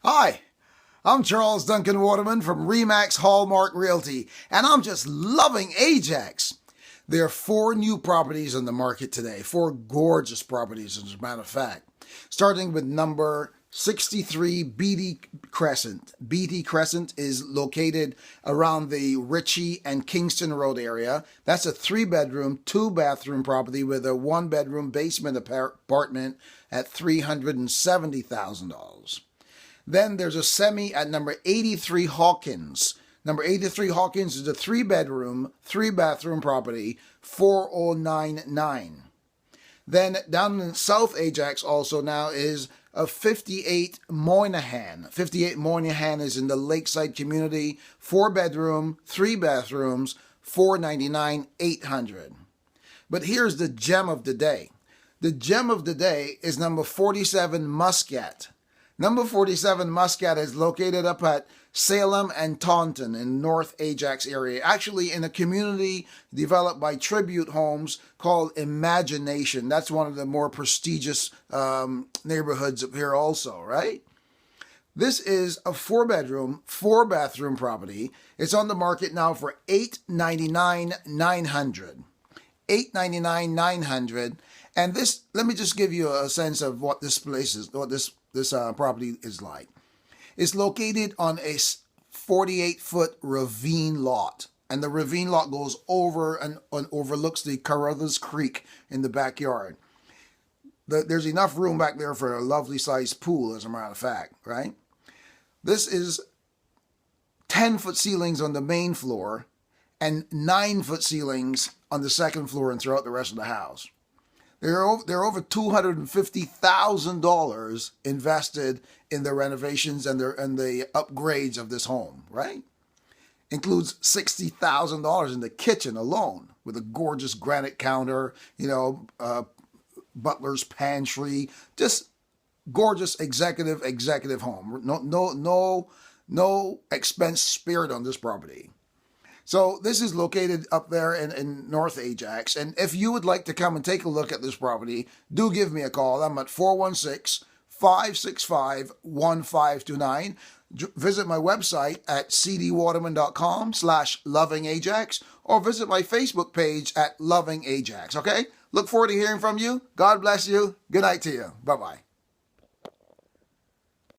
Hi, I'm Charles Duncan Waterman from Remax Hallmark Realty, and I'm just loving Ajax. There are 4 new properties on the market today, 4 gorgeous properties, as a matter of fact. Starting with number 63 Beatty Crescent. Beatty Crescent is located around the Ritchie and Kingston Road area. That's a 3-bedroom, 2-bathroom property with a 1-bedroom basement apartment at $370,000. Then there's a semi at number 83 Hawkins. Number 83 Hawkins is a 3-bedroom, 3-bathroom property, 4099. Then down in South Ajax also now is a 58 Moynihan. 58 Moynihan is in the Lakeside community, 4-bedroom, 3 bathrooms, $499,800. But here's the gem of the day. The gem of the day is number 47 Muscat. Number 47 Muscat is located up at Salem and Taunton in North Ajax area, actually in a community developed by Tribute Homes called Imagination. That's one of the more prestigious neighborhoods up here also, right? This is a 4-bedroom, 4-bathroom property. It's on the market now for $899,900. $899,900. And this, let me just give you a sense of what this place is, what this property is like. It's located on a 48-foot ravine lot, and the ravine lot goes over and overlooks the Carruthers Creek in the backyard. There's enough room back there for a lovely sized pool, as a matter of fact, right? This is 10-foot ceilings on the main floor and 9-foot ceilings on the second floor and throughout the rest of the house. There are over $250,000 invested in the renovations and the upgrades of this home, right? Includes $60,000 in the kitchen alone, with a gorgeous granite counter, butler's pantry, just gorgeous executive home. No expense spared on this property. So this is located up there in North Ajax. And if you would like to come and take a look at this property, do give me a call. I'm at 416-565-1529. Visit my website at cdwaterman.com/lovingajax or visit my Facebook page at Loving Ajax. Okay? Look forward to hearing from you. God bless you. Good night to you. Bye-bye.